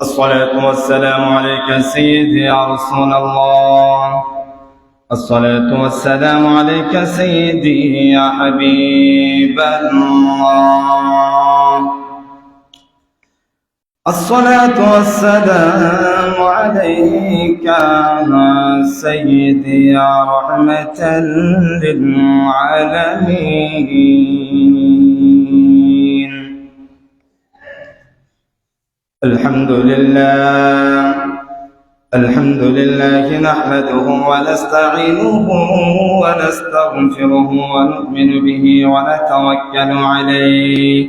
الصلاة والسلام عليك سيدي يا رسول الله. الصلاة والسلام عليك سيدي يا حبيب الله. الصلاة والسلام عليك سيدي يا رحمة للعالمين. الحمد لله نحمده ونستعينه ونستغفره ونؤمن به ونتوكل عليه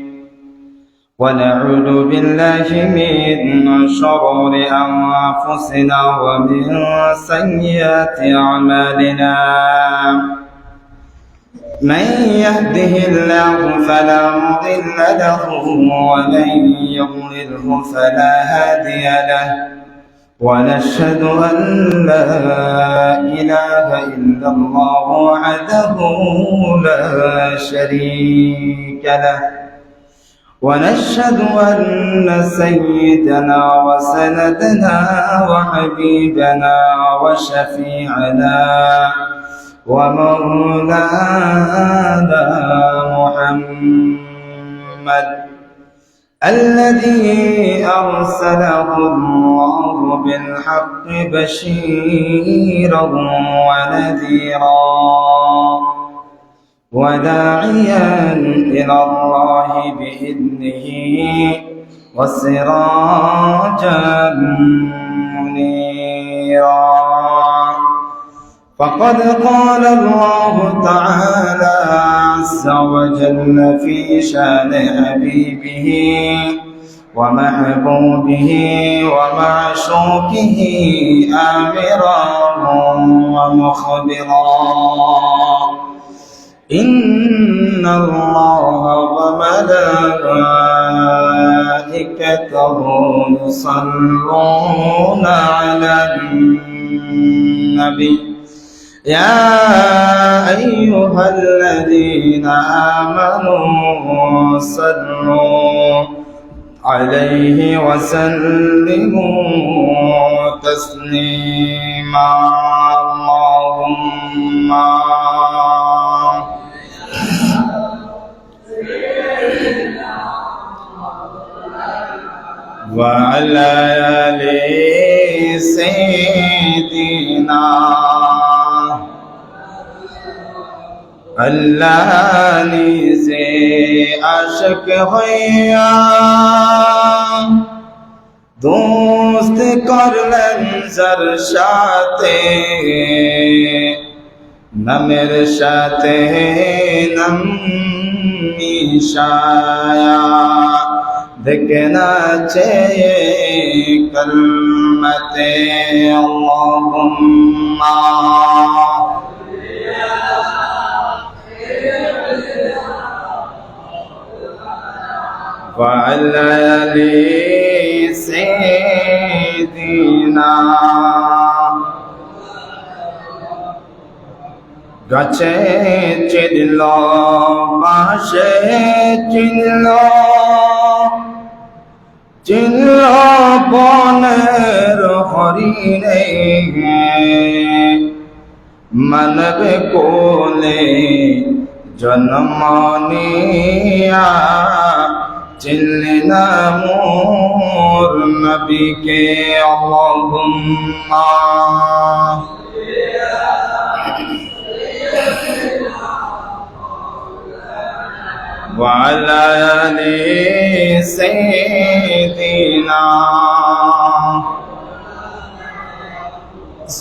ونعوذ بالله من شرور أنفسنا ومن سيئات أعمالنا. من يهده الله فلا مضل له ومن يضلله فلا هادي له، ونشهد أن لا إله إلا الله وحده لا شريك له، ونشهد أن سيدنا وسندنا وحبيبنا وشفيعنا ومولانا محمد الذي أرسله الله بالحق بشيرا ونذيرا وداعيا إلى الله بإذنه وسراجا منيرا. فقد قال الله تعالى عز وجل في شان حبيبه ومحبوبه ومعشوقه آمرا ومخبرا: إن الله وملائكته يصلون على النبي يا أيها الذين آمنوا صلوا عليه وسلموا تسليما. اللهم وعلى آل سيدنا अल्लाह से आशिक হইয়া दोस्त করলেন যার সাথে, নামের সাথে নাম মিশায়া দেখে না চেয়ে কলমতে আল্লাহুম্মা وعلى آل سيدنا গাছে চিনল বাঁশে চিনল চিনল বনের হরিণে মানবে কোলে জন্ম নিয়া চিনলে না মোর নবীকে। আল্লাহুম্মা وعلى آل سيدنا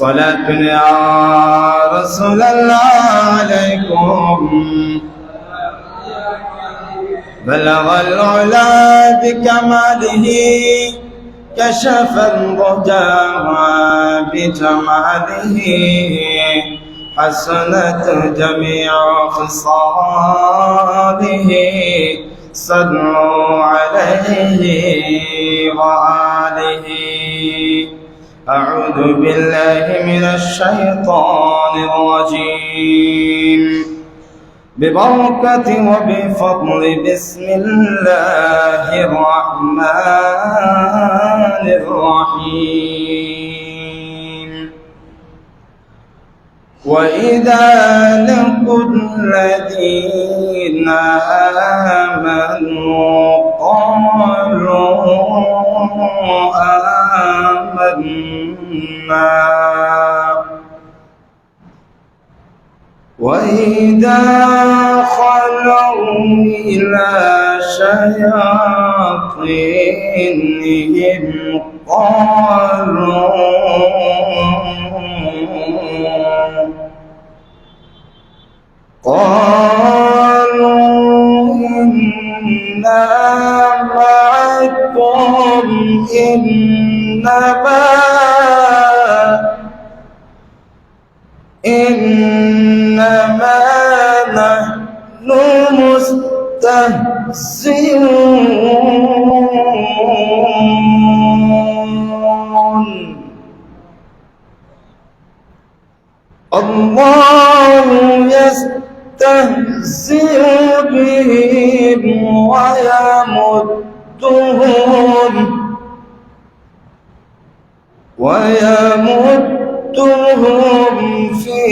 صلاة يا رسول الله عليكم بلغ العلا بكماله كشف الرجا بجماله حسنت جميع خصاله صلوا عليه وآله. أعوذ بالله من الشيطان الرجيم. ببركة وبفضل بسم الله الرحمن الرحيم وإذا لقوا الذين آمنوا قالوا آمنا وإذا خلوا إلى شياطينهم قالوا إنا معكم إنما نحن مستهزئون الله يستهزئ بهم ويمدهم في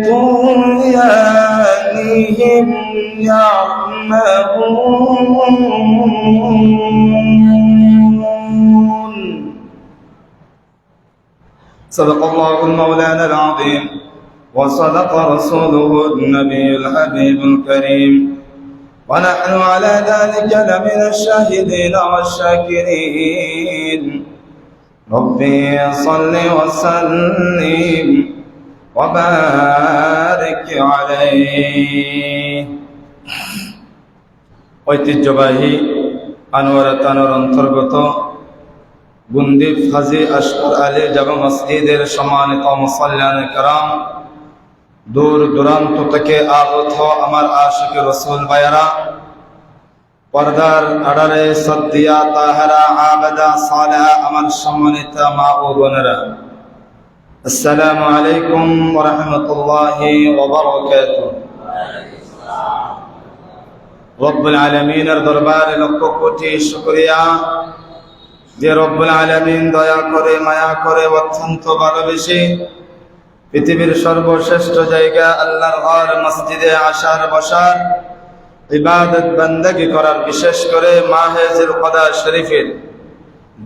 طغيانهم يعمهون صدق الله المولانا العظيم وصدق رسوله النبي الحبيب الكريم ونحن على ذلك لمن الشاهدين والشاكرين ربي صل وسلم وبارك عليه ঐতিহ্যবাহী আনোয়ারা তানোর অন্তর্গত গুন্দি হাজী আশরাফ আলী জামে মসজিদের সম্মানিত মুসল্লিয়ানে কেরাম, দূর দূরান্ত থেকে আগত আমার আশিক রসুল ভাইয়েরা, পর্দার আড়ালে সদ্দিয়া তাহারা আবেদা সালেহা আমার সম্মানিত মা ও বোনেরা, আসসালামু আলাইকুম ওয়া রাহমাতুল্লাহি ওয়া বারাকাতুহু। রব্বুল আলামিনের দরবারে লক্ষ কোটি শুকরিয়া যে রব্বুল আলামিন দয়া করে মায়া করে অত্যন্ত ভালোবেসে পৃথিবীর সর্বশ্রেষ্ঠ জায়গা আল্লাহর ঘর মসজিদে আসার বসার ইবাদত বান্দাগি করার, বিশেষ করে মাহে জিলকদা শরীফের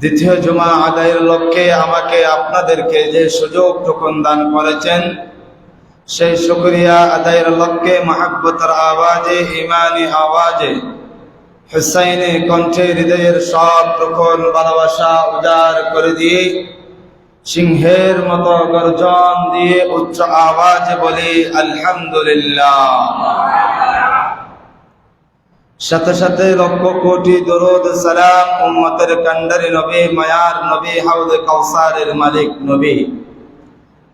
দ্বিতীয় জুমা আদায়ের লক্ষ্যে আমাকে আপনাদেরকে যে সুযোগটুকু দান করেছেন, সেই শুকরিয়া আদায়ের লক্ষ্যে মহব্বতের আওয়াজে, ইমানি আওয়াজে, হুসাইনি কণ্ঠে হৃদয়ের সব প্রখর ভালোবাসা উজাড় করে দিয়ে সিংহের মতো গর্জন দিয়ে উচ্চ আওয়াজে বলি আলহামদুলিল্লাহ। সাথে সাথে লক্ষ কোটি দরুদ সালাম উম্মতের কান্ডারি নবী, মায়ার নবী, হাউদে কাউসারের মালিক নবী,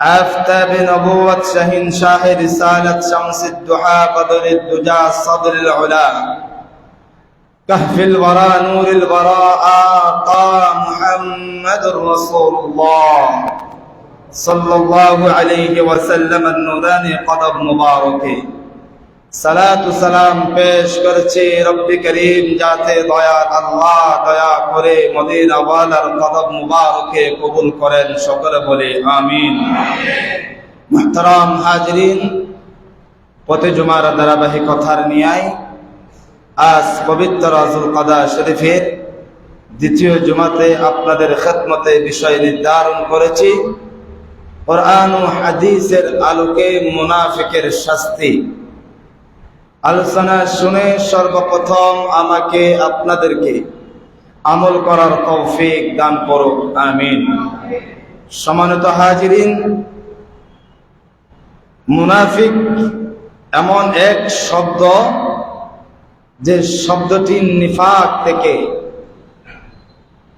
আফতাব নবুয়ত, শাহিন শাহ রিসালাত, শামসুদ দুহা, বদরুদ দুজা, সদরুল উলা, কাহফিল ওয়ারা, নূরুল ওয়ারা, আকা মুহাম্মদুর রাসূলুল্লাহ সাল্লাল্লাহু আলাইহি ওয়াসাল্লাম এর নূরানী কদম মুবারকে সালাত ও সালাম পেশ করছি রব্বি করিম যাতে দয়ার আল্লাহ দয়া করে মদিনা ওয়ালার কদম মুবারকে কবুল করেন, সকলে বলে আমিন। মুহতারাম হাজিরিন, প্রতি জুমার ধারাবাহিকতার নিয়ায় আজ পবিত্র জিলকদা শরীফের দ্বিতীয় জুমাতে আপনাদের খেদমতে বিষয় নির্ধারণ করেছি কুরআন ও হাদিসের আলোকে মুনাফিকের শাস্তি। আলোচনা শুনে সর্বপ্রথম আমাকে আপনাদেরকে আমল করার তৌফিক দান করুক, আমিন। সম্মানিত হাজিরিন, মুনাফিক এমন এক শব্দ যে শব্দটি নিফাক থেকে,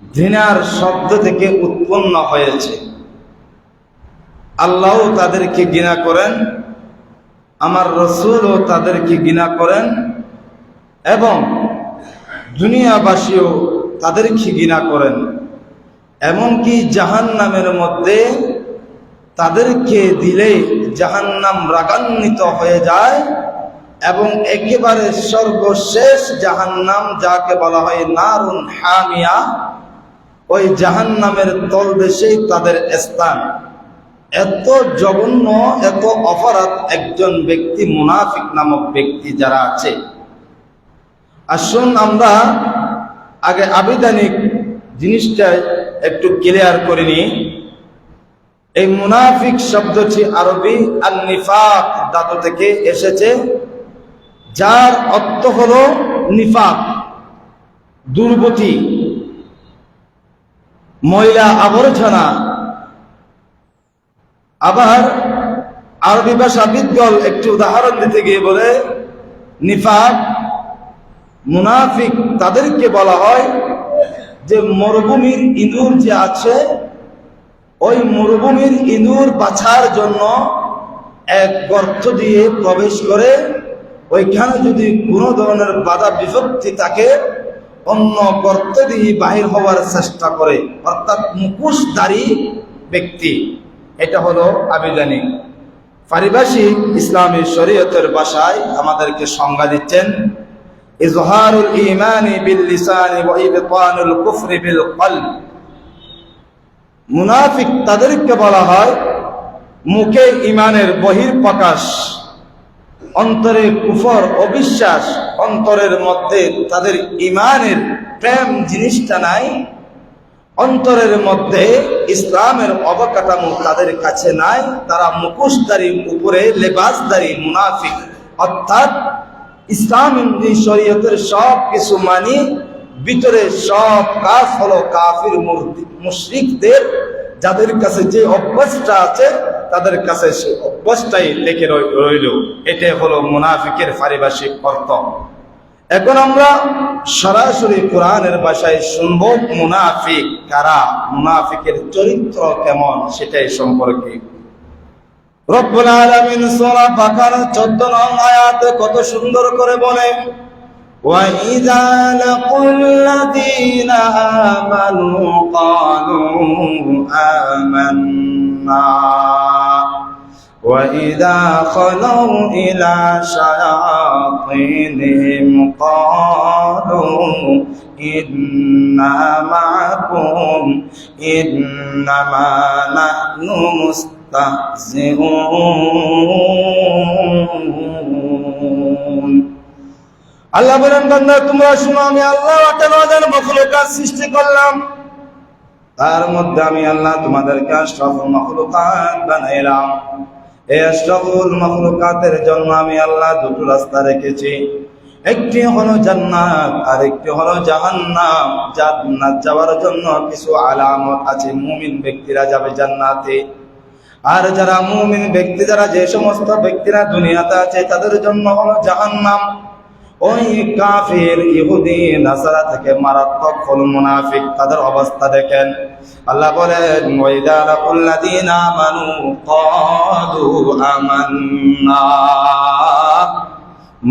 ঘৃণার শব্দ থেকে উৎপন্ন হয়েছে। আল্লাহ তাদেরকে ঘৃণা করেন, আমার রসুলও তাদেরকে ঘৃণা করেন, এবং দুনিয়াবাসীও তাদেরকে ঘৃণা করেন। এমনকি জাহান্নামের মধ্যে তাদেরকে দিলে জাহান্নাম রাগান্বিত হয়ে যায় এবং একেবারে সর্বশেষ জাহান্নাম, যাকে বলা হয় নারুন হামিয়া, ওই জাহান্নামের তলদেশেই তাদের স্থান। এত জঘন্য, এত অপরাধ একজন ব্যক্তি, মুনাফিক নামক ব্যক্তি যারা আছে। আসুন আমরা আগে আবিধানিক জিনিসটা একটু ক্লিয়ার করে নিই। এই মুনাফিক শব্দটি আরবি আন-নিফাক ধাতু থেকে এসেছে, যার অর্থ হলো নিফাক, দুর্গতি, ময়লা আবর্জনা। আবার আরবি ভাষাবিদগণ একটি উদাহরণ দিতে গিয়ে বলে, নিফাক, মুনাফিক তাদেরকে বলা হয় যে মরুভূমির ইঁদুর যে আছে, ওই মরুভূমির ইঁদুর বাছার জন্য এক গর্ত দিয়ে প্রবেশ করে, ওইখানে যদি কোনো ধরনের বাধা বিপত্তি থাকে অন্য গর্ত দিয়ে বাহির হওয়ার চেষ্টা করে, অর্থাৎ মুখোশধারী ব্যক্তি। এটা হলো আবিধানিক। পারিভাষিক ইসলামী শরীয়তের ভাষায় আমাদেরকে সংজ্ঞা দিচ্ছেন, ইজহারুল ঈমানি বিল লিসানি ওয়া ইবতানুল কুফরি বিল কলব। মুনাফিক তাদেরকে বলা হয় মুখে ঈমানের বহিঃপ্রকাশ, অন্তরে কুফর, অবিশ্বাস, অন্তরের মধ্যে তাদের ঈমানের প্রেম জিনিসটা নাই, অন্তরের মধ্যে ইসলামের অবকাঠামো তাদের কাছে নাই। তারা মুখোশধারী, উপরে লেবাসধারী মুনাফিক, অর্থাৎ ইসলামী শরীয়তের সব কিছু মানি, ভিতরে সব কাজ হলো কাফির মুশরিকদের, যাদের কাছে যে অভ্যাসটা আছে তাদের কাছে সে অভ্যাসটাই লেগে রইল। এটাই হলো মুনাফিকের পারিভাষিক অর্থ। এখন আমরা সরাসরি কোরআনের ভাষায় শুনবো মুনাফিক কারা, মুনাফিকের চরিত্র কেমন সেটাই সম্পর্কে। রব্বুল আলামিন সূরা বাকারা 14 নং আয়াতে কত সুন্দর করে বলে, وَإِذَا لَقُوا الَّذِينَ آمَنُوا قَالُوا آمَنَّا وَإِذَا خَلَوْا إِلَى شَيَاطِينِهِمْ قَالُوا إِنَّا مَعَكُمْ إِنَّمَا نَحْنُ মুস্তাহজিউন। আল্লাহ বলেন, বান্দা তোমরা শুনো, আমি আল্লাহ 18,000 মাখলুকাত সৃষ্টি করলাম, তার মধ্যে আমি আল্লাহ তোমাদেরকে আশরাফুল মাখলুকাত বানাইলাম। এই আশরাফুল মাখলুকাতের জন্য আমি আল্লাহ দুটো রাস্তা রেখেছি, একটি হলো জান্নাত আর একটি হলো জাহান্নাম। জান্নাত যাওয়ার জন্য কিছু আলামত আছে, মুমিন ব্যক্তিরা যাবে জান্নাতে। আর যারা মুমিন ব্যক্তি, যারা যে সমস্ত ব্যক্তিরা দুনিয়াতে আছে, তাদের জন্য হলো জাহান্নাম। ওই কাফির, ইহুদি, নাসারা থেকে মারাত্মক হল মুনাফিক, তাদের অবস্থা দেখেন। আল্লাহ বলেন, ওয়াইদা লাকুল্লাযীনা আমানু ক্বালু আমান্না।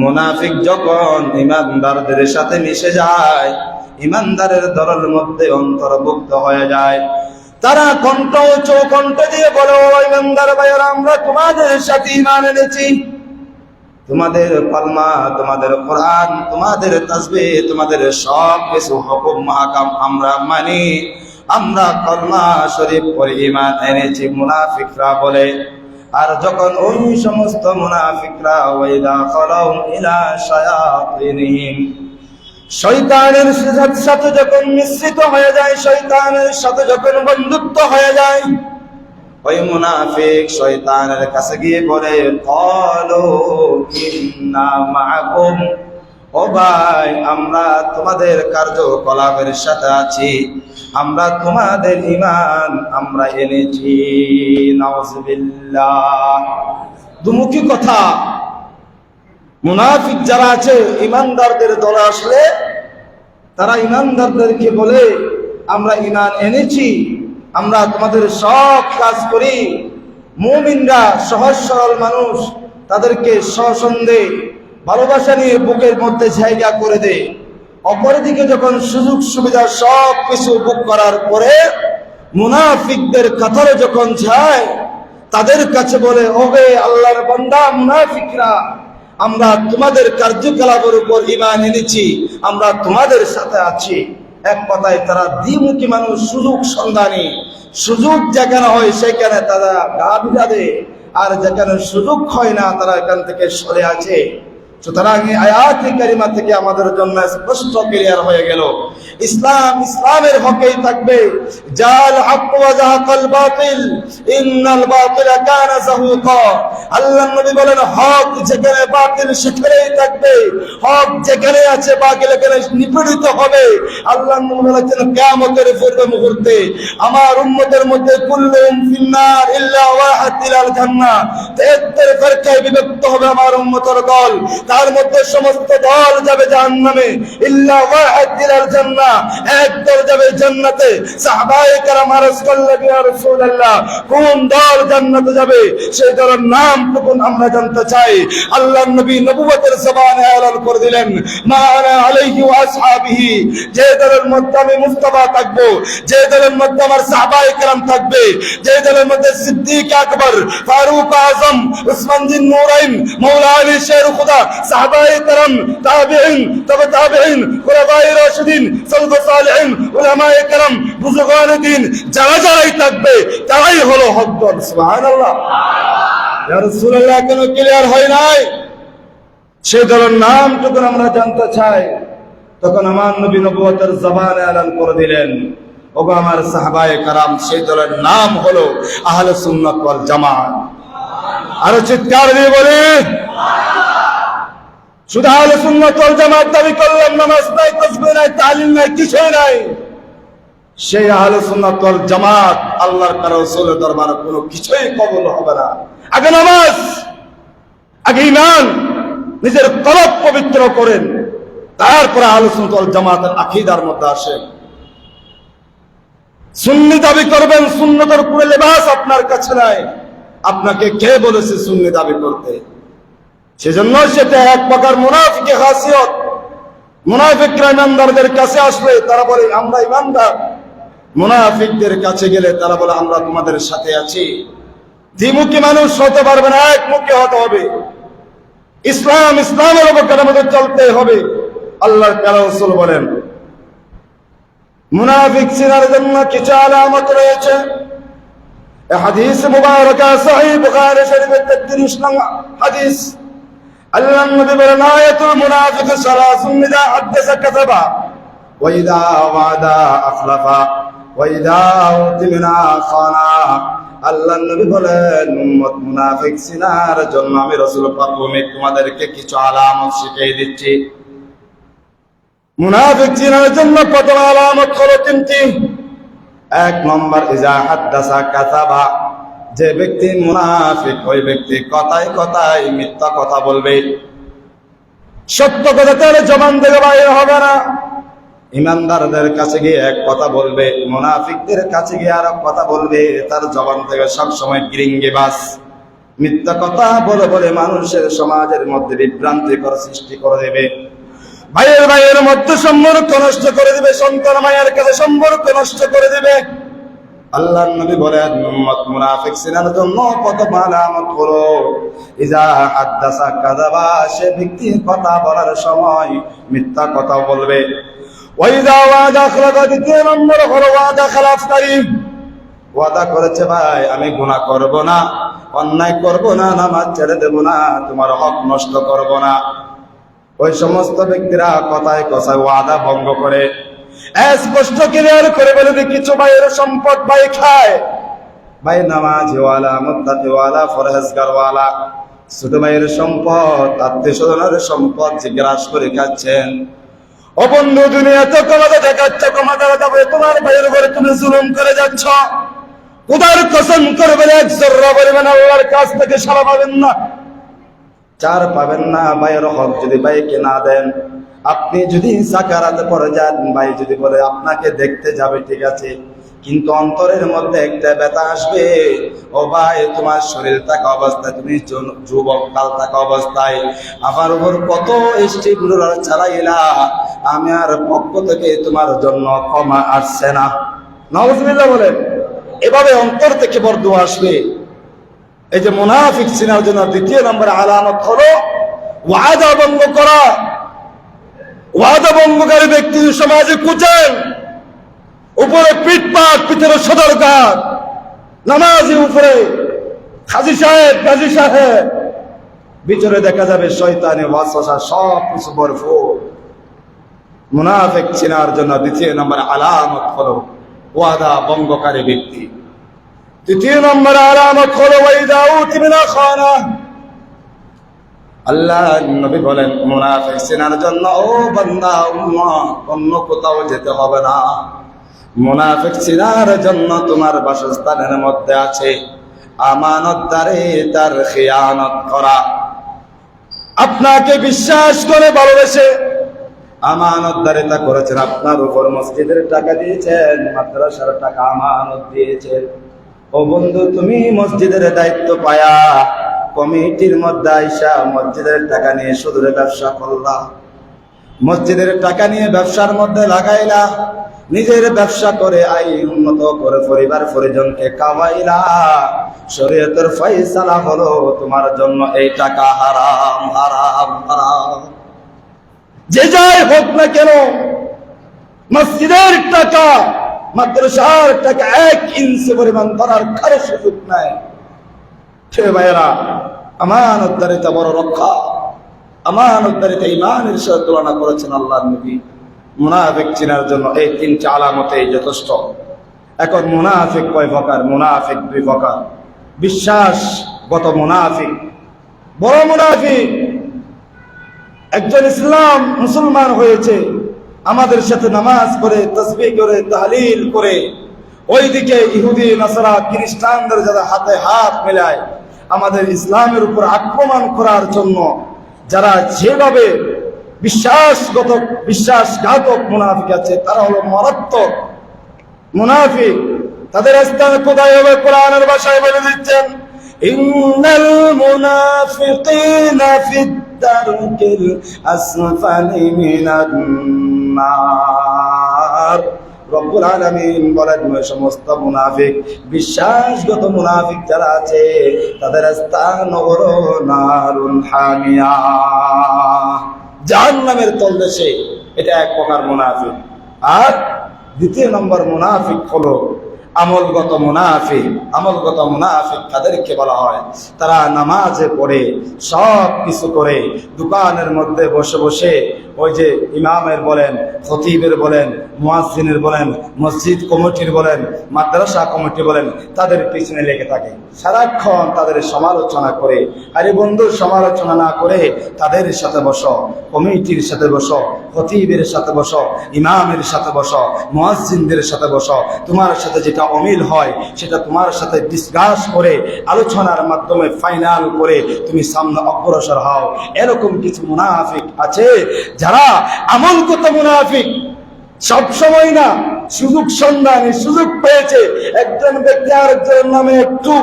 মুনাফিক যখন ঈমানদারদের সাথে মিশে যায়, ঈমানদারের দলের মধ্যে অন্তর্ভুক্ত হয়ে যায়, তারা কণ্ঠ উঁচু কণ্ঠ দিয়ে বলে, ও ঈমানদার ভাইয়েরা, আমরা তোমাদের সাথে ঈমান এনেছি, তোমাদের কলমা, তোমাদের কোরআন, তোমাদের তাসবিহ, তোমাদের সব কিছু হুকুম মাহকাম আমরা মানি, আমরা কলমা শরীফ পড়ে ঈমান এনেছি, মুনাফিকরা বলে। আর যখন ওই সমস্ত মুনাফিকরা ওয়াইদা খালাউ ইলা শায়াতিনহিম, শয়তানের সাথে যখন মিশ্রিত হয়ে যায়, শয়তানের সাথে যখন বন্ধুত্ব হয়ে যায়, ওই মুনাফিক শয়তানের কাছে গিয়ে বলে, ক্বালু ইন্না মাআকুম, ও ভাই, আমরা তোমাদের কার্যকলাপের সাথে আছি, আমরা তোমাদের ঈমান আমরা এনেছি। নাউযুবিল্লাহ। দুমুখী কথা। মুনাফিক যারা আছে, ঈমানদারদের দলে আসলে তারা ঈমানদারদেরকে বলে, আমরা ঈমান এনেছি, আমরা তোমাদের সব কাজ করি। মুমিনরা সহজ সরল মানুষ, তাদেরকে সসন্দেহ ভালোবাসা নিয়ে বুকের মধ্যে জায়গা করে দেয়। অপরদিকে যখন সুযোগ সুবিধা সব কিছু বুক করার পরে মুনাফিকদের কাতারে যখন যায়, তাদের কাছে বলে, ওহে আল্লাহর বান্দা মুনাফিকরা, আমরা তোমাদের কার্যকলাপের উপর ঈমান এনেছি, আমরা তোমাদের সাথে আছি। এক কথায় তারা দ্বিমুখী মানুষ, সুযোগ সন্ধানী। সুযোগ যেখানে হয় সেখানে তারা গা ভিড়াবে, আর যেখানে সুযোগ হয় না তারা এখান থেকে সরে আছে। সুতরাং এই আয়াতে কারিমা থেকে আমাদের জন্য স্পষ্ট ক্লিয়ার হয়ে গেল, ইসলাম ইসলামের হকেই থাকবে। জাল হক ওয়া যাহাকাল বাতিল ইন্নাল বাতিলা কানা যাহুকা। আল্লাহর নবী বলেন, হক যেখানে বাতিল সেখানেই থাকবে, হক যেখানে আছে বাতিল এখানে নিপীড়িত হবে। আল্লাহর নবী বলেছেন, কিয়ামতের পূর্ব মুহূর্তে আমার উম্মতের মধ্যে কুল্লুহুম ফিন্নার ইল্লা ওয়াহিদ ইলাল জান্নাহ, 73 ফিরকায় বিভক্ত হবে আমার উম্মতের দল, তার মধ্যে সমস্ত দল যাবে জাহান্নামে, ইল্লা ওয়াহিদ ইলাল জান্নাহ, এক দল যাবে জান্নাতে। সাহাবায়ে কেরাম আরজ করলেন, ইয়া রাসূলুল্লাহ, কোন দল জান্নাতে যাবে? সেই দলের নাম তখন আমরা জানতে চাই। আল্লাহর নবী নবুয়তের জবানে এলান করে দিলেন, মা আনা আলাইহি ওয়া আসহাবিহি, যে দলের মধ্যে আমি মুস্তাফা থাকবো, যে দলের মধ্যে আমার সাহাবায়ে কেরাম থাকবে, যে দলের মধ্যে সিদ্দিক আকবর, ফারুক আজম, উসমান বিন নুরাইন, মাওলা আলী শের খুদা, সাহাবায়ে কেরাম, তাবিঈন, তবে তাবিঈন, খুলাফায়ে রাশিদিন, সালফুস সালিহিন, উলামায়ে কেরাম, বুজুর্গানে দ্বীন, যারাই থাকবে তারাই হলো হক দল। সুবহানাল্লাহ। ইয়া রাসূলুল্লাহ, কেন ক্লিয়ার হয় নাই? সেই দলের নাম যখন আমরা জানতে চাই, তখন আমার নবী নবুয়তের জবানে এলান করে দিলেন, ওগো আমার সাহাবায়ে কেরাম, সেই দলের নাম হলো আহলে সুন্নাত ওয়াল জামাত। আরো চিৎকার দিয়ে বলি, শুধু আহলে সুন্নাত ওয়াল জামাত দাবি করলাম, নামাজ নাই, তাসবিহ নাই, তাহলিল নাই, কিছুই নাই। সেই আহলে সুন্নাত ওয়াল জামাত আল্লাহর রাসূলের দরবারে কোনো কিছুই কবুল হবে না। আগে নামাজ, আগে ঈমান, নিজের কলব পবিত্র করেন, তারপরে আহলে সুন্নাত ওয়াল জামাতের আকীদার মধ্যে আসেন। সুন্নি দাবি করবেন, সুন্নতের পুরো লেবাস আপনার কাছে নাই। আপনাকে কে বলেছে সুন্নি দাবি করতে? সেজন্য সেটা এক প্রকার মুনাফিকি খাসিয়ত। মুনাফিকরা ইমানদারদের কাছে আসলে তারা বলে আমরা ইমানদার, মুনাফিকদের কাছে গেলে তারা বলে আমরা তোমাদের সাথে আছি। দ্বিমুখী মানুষ হতে পারবে না, একমুখী হতে হবে। ইসলাম ইসলামের উপর আমাদের চলতে হবে। আল্লাহর রাসূল বলেন, মুনাফিক চিনার জন্য কিছু আলামত রয়েছে। এই হাদিস মুবারাকা সহিহ বুখারী শরীফের 33 নং হাদিস। আল্লাহর নবী বলেন, আয়াতুল মুনাফিক সালাসুন, ইযা হাদাসা কাযাবা, ওয়া ইযা ওয়াদা আখলাফা, ওয়া ইযা উতিমিনা খানা। আল্লাহর নবী বলেন, উম্মত মুনাফিক চিনার জন্য আমি রাসূল পাক তোমাদেরকে কিছু আলামত শিখিয়ে দিচ্ছি। মুনাফিক চিনার জন্য প্রথম আলামত হলো তিনটি। এক নম্বর, ইযা হাদাসা কাযাবা, যে ব্যক্তি মুনাফিক ওই ব্যক্তি কথায় কথায় মিথ্যা কথা বলবে। সত্য কথা তার জবান থেকে বাইরে হবে না। ইমানদারদের কাছে গিয়ে এক কথা বলবে, মুনাফিকদের কাছে গিয়ে আর কথা বলবে। তার জবান থেকে সবসময় গিরিঙ্গিবাজ মিথ্যা কথা বলে বলে মানুষের সমাজের মধ্যে বিভ্রান্তিকর সৃষ্টি করে দেবে। ভাইয়ের মধ্যে সম্পর্ক নষ্ট করে দিবে, সন্তান মায়ের কাছে সম্পর্ক নষ্ট করে দিবে। আল্লাহর নবী বলেন, উম্মত মুনাফিক চিনার জন্য কত আলামত হলো, ইযা হাদাসা কাযাবা, সে ব্যক্তি কথা বলার সময় মিথ্যা কথা বলবে। ওয়া ইযা ওয়াদা আখলাফা, দ্বিতীয় নম্বর হলো ওয়াদা খেলাফকারী। ওয়াদা করেছে, ভাই আমি গুনাহ করব না, অন্যায় করব না, নামাজ ছেড়ে দেব না, তোমার হক নষ্ট করব না। ওই সমস্ত ব্যক্তিরা কথায় কথায় ওয়াদা ভঙ্গ করে, স্পষ্ট ক্লিয়ার করে বলে যে কিছু ভাইয়ের সম্পদ ভাই খায়। ভাই নামাজওয়ালা, মুত্তাকিওয়ালা, ফরহেজগারওয়ালা, ছোট ভাইয়ের সম্পদ, আত্মীয় স্বজনের সম্পদ জিজ্ঞাসা করে খাচ্ছেন। ও বন্ধু, দুনিয়াতে ক্ষমতা দেখাচ্ছ, ক্ষমতা দেখাবে, তোমার ভাইয়ের উপরে তুমি জুলুম করে যাচ্ছ। খোদার কসম করে বলে এক জর্রা পরিমাণ আল্লাহর কাছ থেকে সাড়া পাবেন না, চার পাবেন না। ভাইয়ের হক যদি ভাইকে না দেন, আপনি যদি সাকারাতে পড়ে যান, ভাই যদি বলে আপনাকে দেখতে যাবে, ঠিক আছে, কিন্তু অন্তরের মধ্যে একটা ব্যথা আসবে। ও ভাই, তোমার শরীর থাকা অবস্থায়, তুমি যুবক কাল থাকা অবস্থায় আমার উপর কত স্টিগুলো চালাইলা, আমি আর পক্ষ থেকে তোমার জন্য ক্ষমা আসছে না। নাউজুবিল্লাহ বলেন। এভাবে অন্তর থেকে বরদোয়া আসবে। এই যে মুনাফিক চিনার জন্য দ্বিতীয় নম্বর আলামত হলো ওয়াদা ভঙ্গ করা। ওয়াদা ভঙ্গকারী ব্যক্তি সমাজে কুচেন, উপরে পিঠপাট, পিঠের সদরঘাট, নামাজি উপরে হাজী সাহেব, গাজী সাহেব, ভিতরে দেখা যাবে শয়তানে ওয়াসওয়াসা সব কিছু ভরপুর। মুনাফিক চেনার জন্য দ্বিতীয় নম্বর আলামত হলো ওয়াদা ভঙ্গকারী ব্যক্তি। তৃতীয় নম্বর আলামত হলো ওয়াইদা উতিমিনা খানা। আল্লাহ নবী বলেন মুনাফিক চেনার জন্য ও বান্দা উম্মত অন্য কোথাও যেতে হবে না। মুনাফিক চেনার জন্য তোমার বাসস্থানের মধ্যে আছে আমানতদারে তার খেয়ানত করা। আপনাকে বিশ্বাস করে ভালোবেসে আমানতদারিতা করেছেন, আপনার উপর মসজিদের টাকা দিয়েছেন, মাদ্রাসার টাকা আমানত দিয়েছেন। ও বন্ধু, তুমি মসজিদের দায়িত্ব পায়া কমিটির মধ্যে আইসা মসজিদের টাকা নিয়ে সুদের ব্যবসা করলা, মসজিদের টাকা নিয়ে ব্যবসার মধ্যে লাগাইলা, নিজের ব্যবসা করে আয় উন্নত করে পরিবার পরিজনকে খাওয়াইলা। শরীয়তের ফয়সালা হলো তোমার জন্য এই টাকা হারাম হারাম হারাম। যে যাই হোক না কেন, মসজিদের টাকা, মাদ্রাসার টাকা 1 ইঞ্চি পরিমাণ ধরার কারো সুযোগ নাই। হে ভাইয়েরা, আমানতদারিতা বড় রক্ষা। আমানতদারিতা ঈমানের সাথে তুলনা করেছেন আল্লাহর নবী। মুনাফিক চেনার জন্য এই 3টি আলামতেই যথেষ্ট। এখন মুনাফিক কয় প্রকার? মুনাফিক 2 প্রকার। বিশ্বাসগত মুনাফিক, বড় মুনাফিক। একজন মুসলমান হয়েছে, আমাদের সাথে নামাজ পড়ে, তাসবিহ করে, তাহলিল করে, ওইদিকে ইহুদি নাসারা খ্রিস্টানদের যারা হাতে হাত মেলায় আমাদের ইসলামের উপর আক্রমণ করার জন্য যারা যেভাবে বিশ্বাসঘাতক মুনাফিক আছে, তারা হলো মারাত্মক মুনাফিক। তাদের স্থান কোথায় হবে? কোরআনের ভাষায় বলে দিচ্ছেন, ইন্নাল মুনাফিকিনা ফিদ দারকিল আসফালি মিনান নার। রব্বুল আলামিন বলেন, সমস্ত মুনাফিক, বিশ্বাসগত মুনাফিক যারা আছে তাদের স্থান হলো নারুন হামিয়া, জাহান্নামের তলদেশে। এটা এক প্রকার মুনাফিক। আর দ্বিতীয় নম্বর মুনাফিক হলো আমলগত মুনাফিক। আমলগত মুনাফিক তাদেরকে বলা হয়, তারা নামাজে পড়ে, সব কিছু করে, দোকানের মধ্যে বসে বসে ওই যে ইমামের বলেন, খতিবের বলেন, মুয়াজ্জিনের বলেন, মসজিদ কমিটির বলেন, মাদ্রাসা কমিটি বলেন, তাদের পিছনে লেগে থাকে, সারাক্ষণ তাদের সমালোচনা করে। আরে বন্ধু, সমালোচনা না করে তাদের সাথে বসো, কমিটির সাথে বসো, খতিবের সাথে বসো, ইমামের সাথে বসো, মুয়াজ্জিনদের সাথে বসো। তোমার সাথে যেটা অমিল হয় সেটা তোমার সাথে ডিসকাস করে, আলোচনার মাধ্যমে ফাইনাল করে তুমি সামনে অগ্রসর হও। এরকম কিছু মুনাফিক আছে যারা আমলগত মুনাফিক। সব সময় না, সুযোগ সন্ধানে সুযোগ পেয়েছে, একজন ব্যক্তি আরেকজনের নামে একটু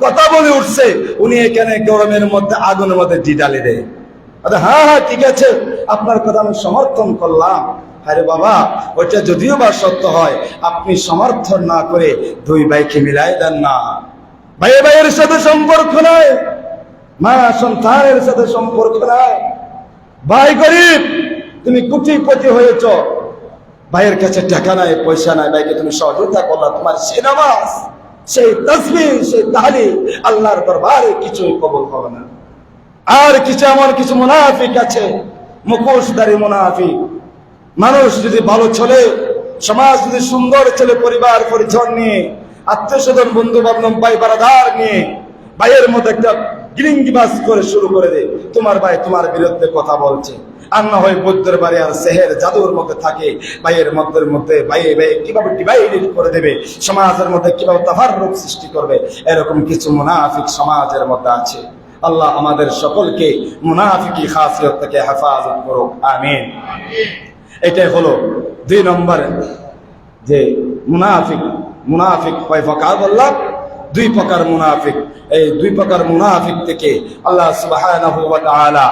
কথা বলে উঠছে, উনি এখানে গরমের মধ্যে আগুনের মধ্যে ঢালি দেয়। হ্যাঁ হ্যাঁ ঠিক আছে, আপনার কথা আমি সমর্থন করলাম। আরে বাবা, ওইটা যদিও বা সত্য হয়, আপনি সমর্থন না করে 2 ভাইকে মিলাই দেন না। ভাইয়ের সাথে সম্পর্ক নাই, মা সন্তানের সাথে সম্পর্ক নাই। ভাই গরিব, তুমি কোটিপতি হয়েছ, ভাইয়ের কাছে টাকা নাই, পয়সা নাই, ভাইকে তুমি সহযোগিতা করলা, তোমার সেই নামাজ, সেই তাসবিহ, সেই তাহলিল আল্লাহর দরবারে কিছুই কবুল হবে না। আর কিছু এমন কিছু মুনাফিক আছে, মুখোশধারী মুনাফিক। মানুষ যদি ভালো চলে, সমাজ যদি সুন্দর চলে, পরিবার পরিজন নিয়ে, আত্মীয় স্বজন, বন্ধু বান্ধব, ভাই বারাদার নিয়ে, ভাইয়ের মধ্যে একটা গিরিঙ্গিবাজ করে শুরু করে দেয়, তোমার ভাই তোমার বিরুদ্ধে কথা বলছে। আর না হয় বৌদ্ধের বাড়ি আর সেহের জাদুর মধ্যে থাকে, ভাইয়ের মধ্যে ভাইয়ে কিভাবে ডিভাইডেড করে দেবে, সমাজের মধ্যে কিভাবে তাফাররুক সৃষ্টি করবে। এরকম কিছু মুনাফিক সমাজের মধ্যে আছে। আল্লাহ আমাদের সকলকে মুনাফিকি খাসিয়ত থেকে হেফাজত করুক, আমিন। এটাই হলো 2 নম্বর যে মুনাফিক কয় প্রকার বললাম? 2 প্রকার মুনাফিক। এই 2 প্রকার মুনাফিক থেকে আল্লাহ সুবহানাহু ওয়া তাআলা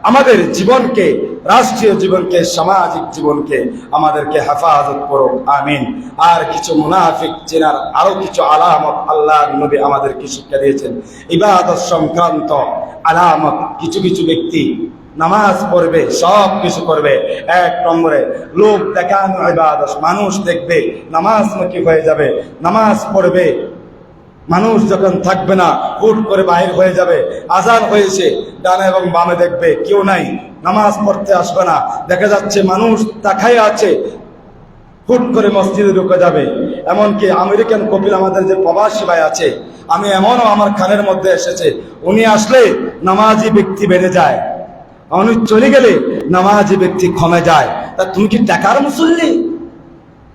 আমাদের জীবনকে, রাষ্ট্রীয় জীবনকে, সামাজিক জীবনকে আমাদেরকে হেফাজত করুক, আমিন। আর কিছু মুনাফিক চেনার আরো কিছু আলামত আল্লাহর নবী আমাদেরকে শিক্ষা দিয়েছেন। ইবাদত সংক্রান্ত আলামত কিছু কিছু ব্যক্তি নামাজ পড়বে, সব কিছু করবে। এক নম্বরে লোক দেখানো ইবাদত, মানুষ দেখবে নামাজমুখী হয়ে যাবে, নামাজ পড়বে। মানুষ যখন থাকবে না, হুট করে বাহির হয়ে যাবে, আজান হয়েছে, ডানে এবং বামে দেখবে কেউ নাই, নামাজ পড়তে আসবে না, দেখা যাচ্ছে মানুষ তাকায় আছে, হুট করে মসজিদে ঢুকে যাবে। এমনকি আমেরিকান কপিল আমাদের যে প্রবাসী ভাই আছে, আমি এমনও আমার কানের মধ্যে এসেছে, উনি আসলে নামাজি ব্যক্তি বেড়ে যায়, উনি চলে গেলে নামাজি ব্যক্তি কমে যায়। তা তুমি কি টাকার মুসল্লি?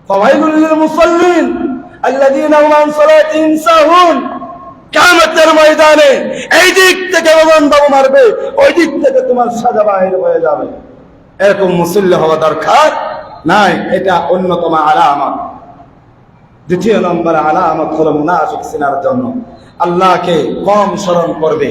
ফাওয়াইলুল লিল মুসাল্লিন আল্লাযীনা হুম আন সালাতিহিম সাহুন। কিয়ামতের ময়দানে এই দিক থেকে ওজন বাবু মারবে, ওই দিক থেকে তোমার সাজা বাইর হয়ে যাবে। এরকম মুসল্লি হওয়া দরকার নাই, এটা অন্যতম আলামত। দ্বিতীয় নম্বর আলামত হলো মুনাফিক চিনার জন্য আল্লাহকে কম স্মরণ করবে,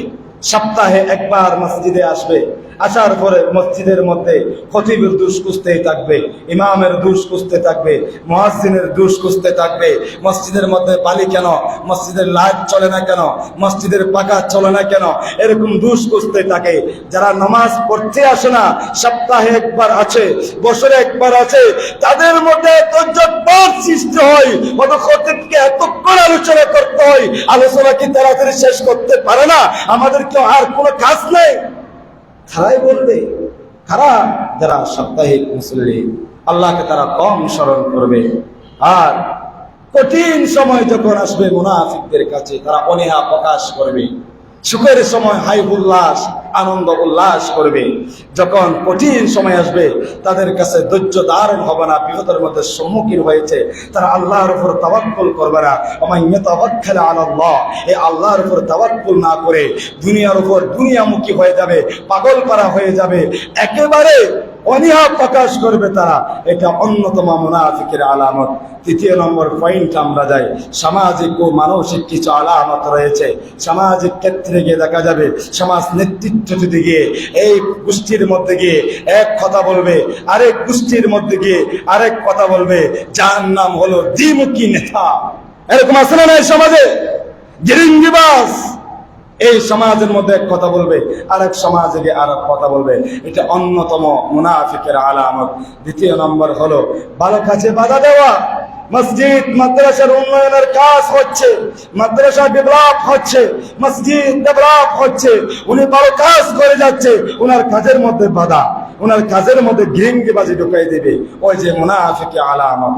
সপ্তাহে একবার মসজিদে আসবে, আসার পরে মসজিদের মধ্যে খতিবের দোষ খুঁজতেই থাকবে, ইমামের দোষ খুঁজতে থাকবে, মুয়াজ্জিনের দোষ খুঁজতে থাকবে। মসজিদের মধ্যে বালি কেন, মসজিদের লাইট চলে না কেন, মসজিদের পাকা চলে না কেন, এরকম দোষ খুঁজতে থাকে। যারা নামাজ পড়তে আসে না, সপ্তাহে একবার আছে, বছরে একবার আছে, তাদের মধ্যে ধৈর্যের সৃষ্টি হয়। অত খতিবকে এতক্ষণ আলোচনা করতে হয়, আলোচনা কি তাড়াতাড়ি শেষ করতে পারে না? আমাদের কেউ আর কোনো কাজ নেই, তারাই বলবে। খারাপ যারা সাপ্তাহিক মুসল্লি, আল্লাহকে তারা কম স্মরণ করবে। আর কঠিন সময় যখন আসবে মুনাফিকদের কাছে, তারা অনীহা প্রকাশ করবে। সুখের সময় হাই উল্লাস, আনন্দ উল্লাস করবে। যখন কঠিন সময় আসবে, তাদের কাছে ধৈর্য ধারণ হবে না, বিপদের মধ্যে সম্মুখীন হয়েছে, তারা আল্লাহর উপর তাওয়াক্কুল করবে না। ওমান ইয়াতাওয়াক্কাল আলাল্লাহ, এই আল্লাহর উপর তাওয়াক্কুল না করে দুনিয়ার উপর দুনিয়ামুখী হয়ে যাবে, পাগল পারা হয়ে যাবে, একেবারে অনীহা প্রকাশ করবে তারা। এটা অন্যতম মুনাফিকের আলামত। তৃতীয় নম্বর পয়েন্ট আমরা যাই, সামাজিক ও মানসিক কিছু আলামত রয়েছে। সামাজিক ক্ষেত্রে গিয়ে দেখা যাবে, সমাজ নেতৃত্ব দিতে গিয়ে এই গোষ্ঠীর মধ্যে গিয়ে এক কথা বলবে, আরেক গোষ্ঠীর মধ্যে গিয়ে আরেক কথা বলবে, যার নাম হলো দ্বিমুখী নেতা। এরকম আছে না এই সমাজে? গিরিঙ্গিবাজ এই সমাজের মধ্যে এক কথা বলবে, আরেক সমাজে গিয়ে আরেক কথা বলবে। এটা অন্যতম মুনাফিকের আলামত। দ্বিতীয় নম্বর হলো ভালো কাজে বাধা দেওয়া। মসজিদ মাদ্রাসার উন্নয়নের কাজ হচ্ছে, মাদ্রাসা ডেভেলপ হচ্ছে, মসজিদ ডেভেলপ হচ্ছে, উনি ভালো কাজ করে যাচ্ছে, উনার কাজের মধ্যে বাধা, উনার কাজের মধ্যে গিরিঙ্গিবাজি ঢুকাই দেবে, ওই যে মুনাফিকের আলামত।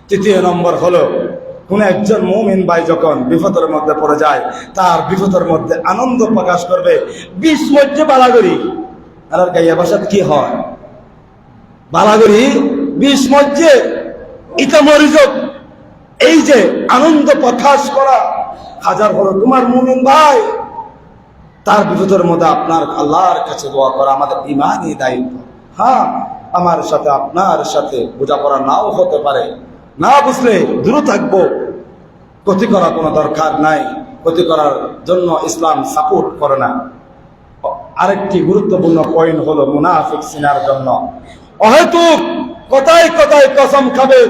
তৃতীয় নম্বর হলো কোন একজন মুমিন ভাই যখন বিপদের মধ্যে পড়ে যায়, তার বিপদের মধ্যে আনন্দ প্রকাশ করবে। 20 মধ্যে বালাগরি আর গাইয়া ভাষাত কি হয়, বালাগরি 20 মধ্যে ইটা মরিজক, এই যে আনন্দ প্রকাশ করা হাজার হলো তোমার মুমিন ভাই, তার বিপদের মধ্যে আপনার আল্লাহর কাছে দোয়া করা আমাদের ঈমানি দায়িত্ব। হ্যাঁ, আমার সাথে আপনার সাথে বোঝাপড়া নাও হতে পারে, না বুঝলে দূরে থাকবো, ক্ষতি করা কোনো দরকার নাই, ক্ষতি করার জন্য ইসলাম সাপোর্ট করে না। আরেকটি গুরুত্বপূর্ণ পয়েন্ট হলো মুনাফিক চিনার জন্য অহেতুক কথায় কথায় কসম খাবে,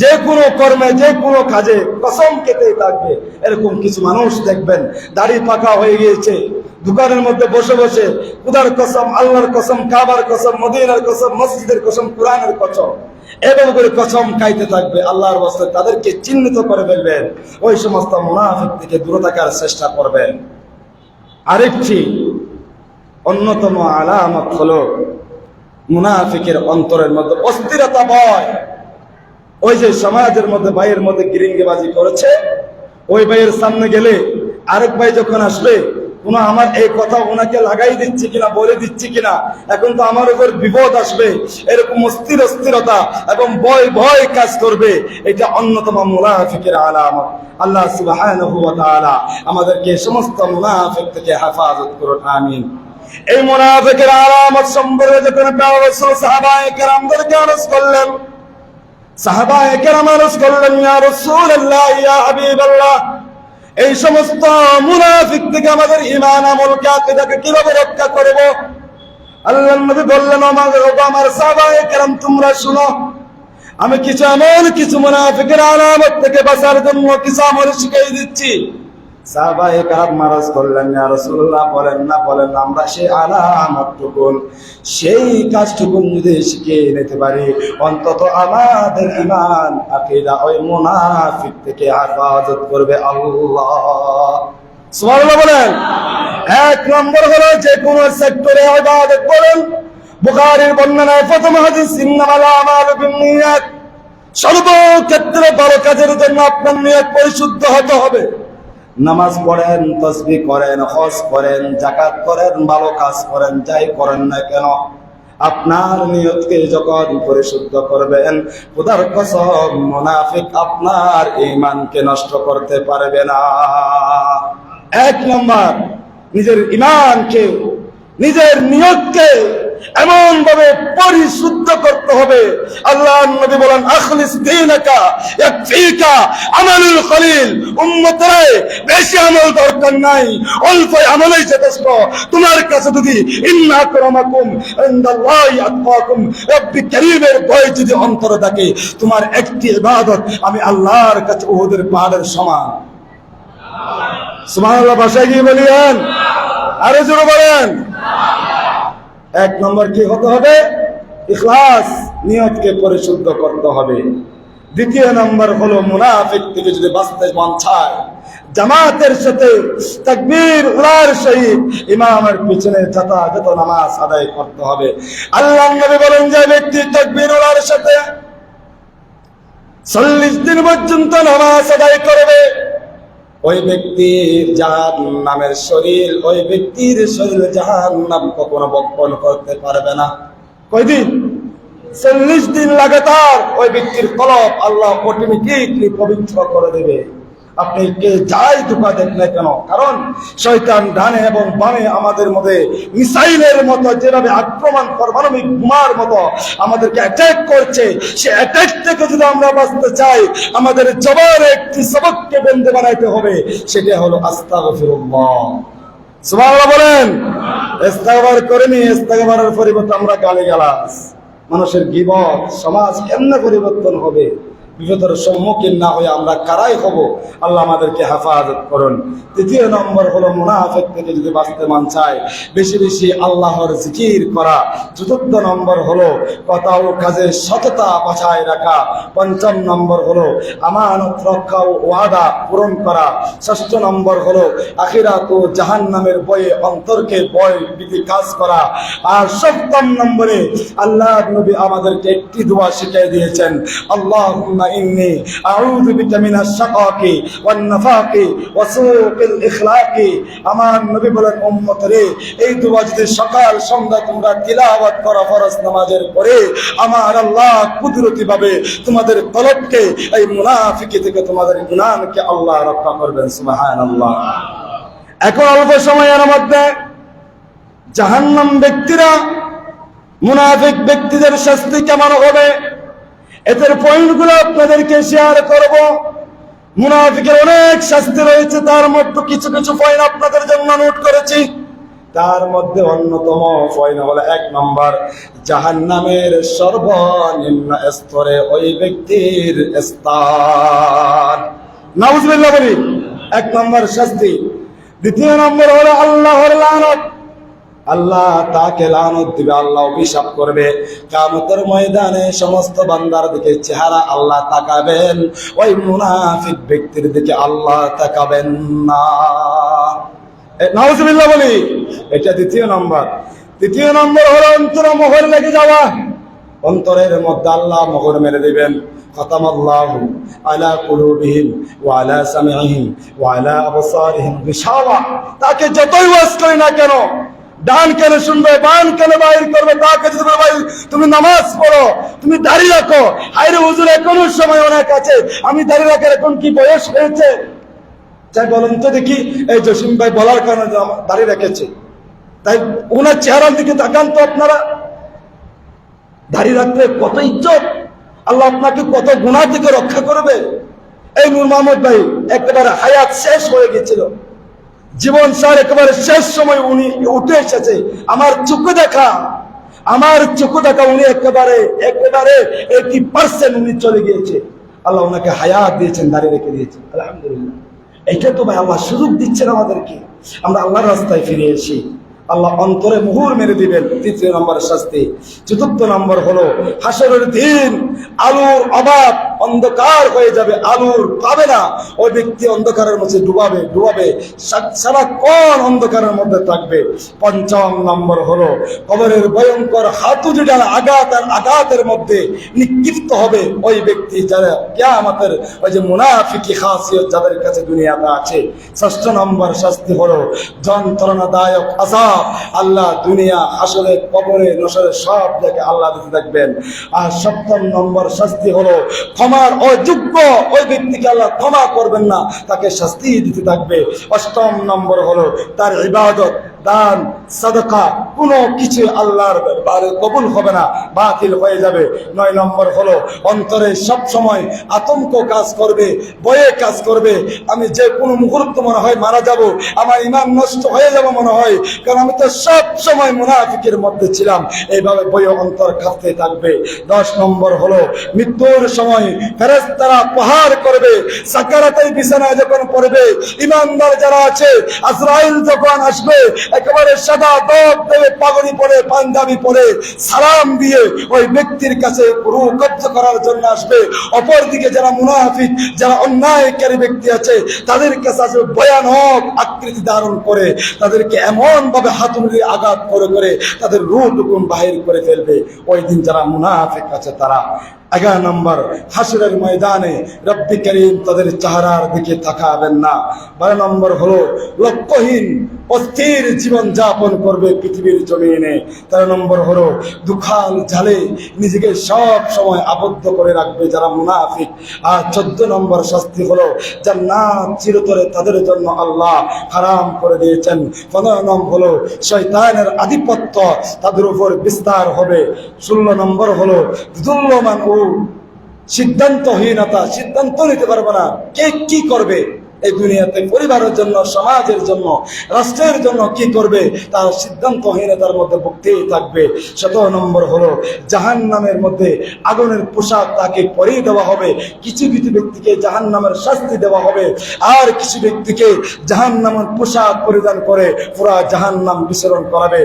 যে কোনো কর্মে যে কোনো কাজে কসম খেতেই থাকবে। এরকম কিছু মানুষ দেখবেন দাড়ি পাকা হয়ে গিয়েছে, দোকানের মধ্যে বসে বসে খুদার কসম, আল্লাহর কসম, কাবার কসম, মদিনার কসম, মসজিদের কসম, কোরআনের কসম, এভাবে করে কসম খাইতে থাকবে। আল্লাহর ওয়াস্তে তাদেরকে চিহ্নিত করে ফেলবেন, ওই সমস্ত মুনাফিক থেকে দূরে থাকার চেষ্টা করবেন। আরেকটি অন্যতম আলামত হলো মুনাফিকের অন্তরের মধ্যে অস্থিরতা ভয়। ওই যে সমাজের মধ্যে ভাইয়ের মধ্যে গিরিঙ্গিবাজি করেছে, ওই ভাইয়ের সামনে গেলে আরেক ভাই যখন আসবে, কোনো আমার এই কথা ওনাকে লাগাই দিচ্ছি কিনা, বলে দিচ্ছি কিনা, এখন তো আমার উপর বিপদ আসবে, এরকম অস্থিরতা এবং ভয় ভয় কাজ করবে। এটা অন্যতম মুনাফিকের আলামত। আল্লাহ সুবহানাহু ওয়া তাআলা আমাদেরকে সমস্ত মুনাফিক থেকে হেফাজত করুন, আমিন। এই মুনাফিকের আলামত সম্পর্কে যখন রাসূল সাহাবায়ে কেরামদেরকে আরজ করলেন, সাহাবায়ে কেরাম আরজ করলেন, ইয়া রাসূলুল্লাহ, ইয়া হাবিবাল্লাহ, এই সমস্ত মুনাফিক থেকে আমাদের ঈমান আমলকে আকীদাকে কিভাবে রক্ষা করব? আল্লাহর নবী বললেন, আমার সাহাবায়ে কেরাম তোমরা শুনো, আমি কিছু এমন কিছু মুনাফিকের আলামত থেকে বাঁচার জন্য কিছু আমল শিখিয়ে দিচ্ছি। সাহাবায়ে কেরাম মারাজ করলেন, ইয়া রাসূলুল্লাহ বলেন না, বলেন আমরা সেই আলামতটুকুন, সেই কাজটুকুন যদি শিখে নিতে পারি, অন্তত আমাদের ঈমান আকীদা ওই মুনাফিক থেকে হেফাজত করবে আল্লাহ। সুবহানাল্লাহ বলেন। এক নম্বর হলো যে কোনো সেক্টরে ইবাদত করেন, বুখারীর বর্ণনায় প্রথম হাদিস, ইন্নামাল আমালু বিন্নিয়াত, সর্বক্ষেত্রে ভালো কাজের জন্য আপনার নিয়ত পরিশুদ্ধ হতে হবে। নামাজ পড়েন, তাসবিহ করেন, হজ করেন, যাকাত করেন, ভালো কাজ করেন, যাই করেন না কেন আপনার নিয়তকে যখন পরিশুদ্ধ করবেন, খোদার কসম মুনাফিক আপনার ঈমানকে নষ্ট করতে পারবে না। এক নম্বর নিজের ঈমানকে, নিজের নিয়তকে এমন ভাবে পরিশুদ্ধ করতে হবে। আল্লাহর নবী বলেন, আখলিস দীনাকা ইয়াকফিকা আমালুল কলিল। উম্মতে বেশি আমল দরকার নাই, অল্প আমলই যথেষ্ট। তোমার কাছে যদি ইন্না আকরামাকুম ইনদাল্লাহি আতকাকুম, রব্বি কারীমের ভয় যদি অন্তরে থাকে, তোমার একটি ইবাদত আমি আল্লাহর কাছে উহুদের পাহাড়ের সমান। সুবহানাল্লাহ ভাষায় কি বলেন? আরো জোরে বলেন। এক নম্বর কি হতে হবে? ইখলাস, নিয়তকে পরিশুদ্ধ করতে হবে। দ্বিতীয় নম্বর হলো মুনাফিক থেকে যদি বাঁচতে মন চায়, জামাতের সাথে তাকবীর উলার সহিত ইমামের পিছনে যথাযথ নামাজ আদায় করতে হবে। আল্লাহর নবী বলেন, যে ব্যক্তি তাকবীর উলার সাথে 40 দিন পর্যন্ত নামাজ আদায় করবে, ওই ব্যক্তির জাহান্নামের শরীর, ওই ব্যক্তির শরীর জাহান্নাম কখনো বক্ষণ করতে পারবে না। কয়দিন? 40 দিন লাগাতার ওই ব্যক্তির কলব আল্লাহ অটোমেটিকলি পবিত্র করে দেবে। আপনি কে যাই ধোঁকা দেন না কেন, কারণ শয়তান ডানে এবং বামে আমাদের মধ্যে মিসাইলের মতো যেভাবে আক্রমণ, পারমাণবিক বোমার মতো আমাদেরকে অ্যাটাক করছে, সে অ্যাটাক থেকে যদি আমরা বাঁচতে চাই, আমাদের জবানের একটি সবককে বন্ধে বানাইতে হবে, সেটা হলো আস্তাগফিরুল্লাহ। সুবহানাল্লাহ বলেন। ইস্তেগফার করেনি, ইস্তেগফারের পরিবর্তে আমরা গালিগালাজ, মানুষের গীবত, সমাজ কেমনে পরিবর্তন হবে? বিপদের সম্মুখীন না হয়ে আমরা কারাই হব? আল্লাহ আমাদেরকে হেফাজত করুন। তৃতীয় নম্বর হলো মুনাফিক থেকে যদি বাঁচতে মন চায়, বেশি বেশি আল্লাহর জিকির করা। চতুর্থ নম্বর হলো কথা ও কাজে সততা বজায় রাখা। পঞ্চম নম্বর হলো আমানত রক্ষা ও ওয়াদা পূরণ করা। ষষ্ঠ নম্বর হলো আখিরাত ও জাহান্নামের ভয়ে অন্তরকে ভয় ভীতি কাজ করা। আর সপ্তম নম্বরে আল্লাহর নবী আমাদেরকে একটি দোয়া শিখিয়ে দিয়েছেন, আল্লাহুম্মা ইন্নী আউযু বিকা মিনাশ শাকাকি ওয়ান নাফাকি ওয়া সুউল ইখলাকি। আমার নবী বলেন, উম্মত রে, এই দোয়া যদি সকাল সন্ধ্যা তোমরা তিলাওয়াত করো ফরজ নামাজের পরে, আমার আল্লাহ কুদরতি ভাবে তোমাদের কলবকে, এই মুনাফিকি থেকে, তোমাদের ঈমানকে আল্লাহ রক্ষা করবেন। সুবহানাল্লাহ। এখন অল্প সময়ের মধ্যে জাহান্নাম ব্যক্তিরা, মুনাফিক ব্যক্তিদের শাস্তি কেমন হবে, এদের পয়েন্টগুলো আপনাদেরকে শেয়ার করব। মুনাফিকের অনেক শাস্তি রয়েছে, তার মধ্যে কিছু কিছু পয়েন্ট আপনাদের জন্য নোট করেছি। তার মধ্যে অন্যতম পয়েন্ট হলো, 1 নম্বর, জাহান্নামের সর্বনিম্ন স্তরে ওই ব্যক্তির স্থান। নাউজুবিল্লাহ বলি, 1 নম্বর শাস্তি। দ্বিতীয় নম্বর হলো আল্লাহর লানত, আল্লাহ তাকে লানত দিবে, আল্লাহ অভিশাপ করবে। কিয়ামতের ময়দানে সমস্ত বান্দার দিকে চেহারা আল্লাহ তাকাবেন, ওই মুনাফিক ব্যক্তির দিকে আল্লাহ তাকাবেন না। নাউজুবিল্লাহ বলি, এটা দ্বিতীয় নম্বর। তৃতীয় নম্বর হলো অন্তরে মোহর লেগে যাওয়া। অন্তরের মধ্যে আল্লাহ মোহর মেরে দিবেন। খতামাল্লাহু আলা কুলুবিহিম ওয়া আলা সামিইহিম ওয়া আলা আবসারিহিম গিশাওয়া। তাকে যতই ওয়াজ করি না কেন, ডান কেন শুনবে, বান কেন বাইর করবে, তাকে যদি ভাই তুমি নামাজ পড়ো, তুমি দাঁড়িয়ে রাখো, হায়রে হুজুর এখনো সময় অনেক আছে, আমি দাঁড়িয়ে রাখার এখন কি বয়স হয়েছে? চাই বলুন তো দেখি, এই জসিম ভাই বলার কারণে দাঁড়িয়ে রেখেছে, তাই ওনার চেহারার দিকে তাকান তো আপনারা। দাঁড়িয়ে রাখলে কত ইজ্জত, আল্লাহ আপনাকে কত গুনাহ থেকে রক্ষা করবে। এই নূর মোহাম্মদ ভাই একেবারে হায়াত শেষ হয়ে গেছিল, জীবন সার একেবারে শেষ সময় উনি উঠে এসেছে। আমার চোখে দেখা উনি একেবারে 80% উনি চলে গিয়েছে। আল্লাহ ওনাকে হায়াত দিয়েছেন, দাঁড়িয়ে রেখে দিয়েছেন, আলহামদুলিল্লাহ। এটা তো ভাই আল্লাহ সুযোগ দিচ্ছেন আমাদেরকে, আমরা আল্লাহর রাস্তায় ফিরে এসি, আল্লাহ অন্তরে মুহুর মেরে দিবেন। তৃতীয় নম্বর শাস্তি। চতুর্থ নম্বর হলো হাসরের দিন আলোর অভাব, অন্ধকার হয়ে যাবে, আলোর পাবে না, ওই ব্যক্তি অন্ধকারের মধ্যে ডুবাবে সারাক্ষণ অন্ধকারের মধ্যে থাকবে। পঞ্চম নম্বর হলো কবরের ভয়ঙ্কর হাতুড়িটা আঘাতের মধ্যে নিক্ষিপ্ত হবে ওই ব্যক্তি যারা কিয়ামতের ওই যে মুনাফিকি খাসিয়ত যাদের কাছে দুনিয়াতে আছে। ষষ্ঠ নম্বর শাস্তি হলো যন্ত্রণাদায়ক আযাব। আল্লাহ দুনিয়া, হাসরে, কবরে, নসরে সব জায়গায় আল্লাহ দিতে থাকবেন। আর সপ্তম নম্বর শাস্তি হলো ক্ষমার অযোগ্য ওই ব্যক্তিকে আল্লাহ ক্ষমা করবেন না, তাকে শাস্তি দিতে থাকবে। অষ্টম নম্বর হলো তার ইবাদত, দান, সাদাকা কোনো কিছু আল্লাহর দরবারে কবুল হবে না, বাতিল হয়ে যাবে। 9 নম্বর হলো অন্তরে সব সময় আতঙ্ক কাজ করবে, ভয়ে কাজ করবে, আমি যে কোনো মুহূর্ত মনে হয় মারা যাব, আমার ঈমান নষ্ট হয়ে যাব মনে হয়, কারণ আমি তো সব সময় মুনাফিকের মধ্যে ছিলাম, এইভাবে ভয়ে অন্তর কাঁপতে থাকবে। 10 নম্বর হলো মৃত্যুর সময় ফেরেশতারা প্রহার করবে, সাকারাতের বিছানায় যখন পড়বে, ঈমানদার যারা আছে আজরাইল যখন আসবে একেবারে সাদা দব দেবে, পাগড়ি পরে, পাঞ্জাবি পরে, সালাম দিয়ে ওই ব্যক্তির কাছে রূহ কব্জ করার জন্য আসবে। অপরদিকে যারা মুনাফিক, যারা অন্যায়কারী ব্যক্তি আছে তাদের কাছে আসবে ভয়ানক আকৃতি ধারণ করে, তাদেরকে এমন ভাবে হাতুড়ি আঘাত করে তাদের রূহটুকু বাহির করে ফেলবে। ওই দিন যারা মুনাফিক আছে তারা 11 নম্বর হাসরের ময়দানে রব্বি করিম তাদের চেহারার দিকে তাকাবেন না। 12 নম্বর হলো লক্ষ্যহীন অস্থির জীবন যাপন করবে পৃথিবীর জমিনে। 13 নম্বর হলো দুখাল ঝালে নিজেকে সব সময় আবদ্ধ করে রাখবে যারা মুনাফিক। আর 14 নম্বর শাস্তি হলো জান্নাত চিরতরে তাদের জন্য আল্লাহ হারাম করে দিয়েছেন। 15 নম্বর হলো শয়তানের আধিপত্য তাদের উপর বিস্তার হবে। 16 নম্বর হলো দুর্লমান ও সিদ্ধান্তহীনতা, সিদ্ধান্ত নিতে পারবে না কে কি করবে এই দুনিয়াতে, পরিবারের জন্য, সমাজের জন্য, রাষ্ট্রের জন্য কি করবে তার সিদ্ধান্তহীনতার মধ্যে ভুগতেই থাকবে। 17 নম্বর হলো জাহান্নামের মধ্যে আগুনের পোশাক তাকে পরিয়ে দেওয়া হবে। কিছু কিছু ব্যক্তিকে জাহান্নামের শাস্তি দেওয়া হবে, আর কিছু ব্যক্তিকে জাহান্নামের পোশাক পরিধান করে পুরা জাহান্নাম বিচরণ করাবে।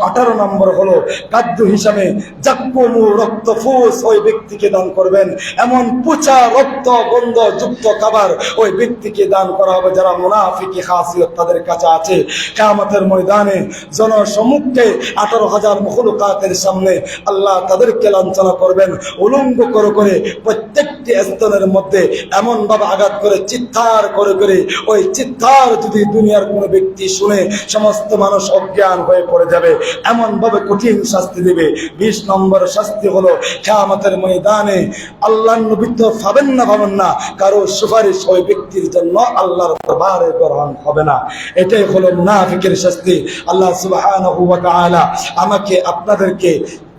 18 নম্বর হলো খাদ্য হিসাবে জাক্কুমু রক্ত ফুস ওই ব্যক্তিকে দান করবেন, এমন পচা রক্ত গন্ধ যুক্ত খাবার ওই ব্যক্তিকে দান করা হবে যারা মুনাফিকি খাসিয়ত তাদের কাছে আছে। কিয়ামতের ময়দানে জনসমুখে 18,000 মখলুকাতের সামনে আল্লাহ তাদেরকে লাঞ্ছনা করবেন, উলঙ্গ করে প্রত্যেকটি স্তনের মধ্যে এমন ভাবে আঘাত করে চিৎকার করে ওই চিৎকার যদি দুনিয়ার কোনো ব্যক্তি শুনে সমস্ত মানুষ অজ্ঞান হয়ে পড়ে যাবে, এমন ভাবে কঠিন শাস্তি দিবে। 20 নম্বর শাস্তি হলো কিয়ামতের ময়দানে আল্লাহর নবী তো পাবেন না কারো সুপারিশ ওই ব্যক্তির জন্য আল্লাহর দরবারে গ্রহণ হবে না। এটাই হলো মুনাফিকের শাস্তি। আল্লাহ সুবহানাহু ওয়া তাআলা আমাকে আপনাদেরকে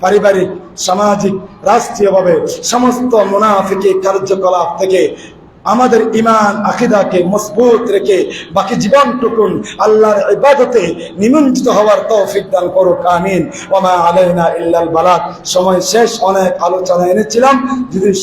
পারিবারিক, সামাজিক, রাষ্ট্রীয়ভাবে সমস্ত মুনাফিকি কার্যকলাপ থেকে আমাদের ঈমান আকীদাকে মজবুত রেখে বাকি জীবনটুকুন আল্লাহর ইবাদতে নিমজ্জিত হওয়ার তৌফিক দান করুক, আমিন। ওয়া মা আলাইনা ইল্লাল বালাগ। সময় শেষ, অনেক আলোচনা এনেছিলাম, যদি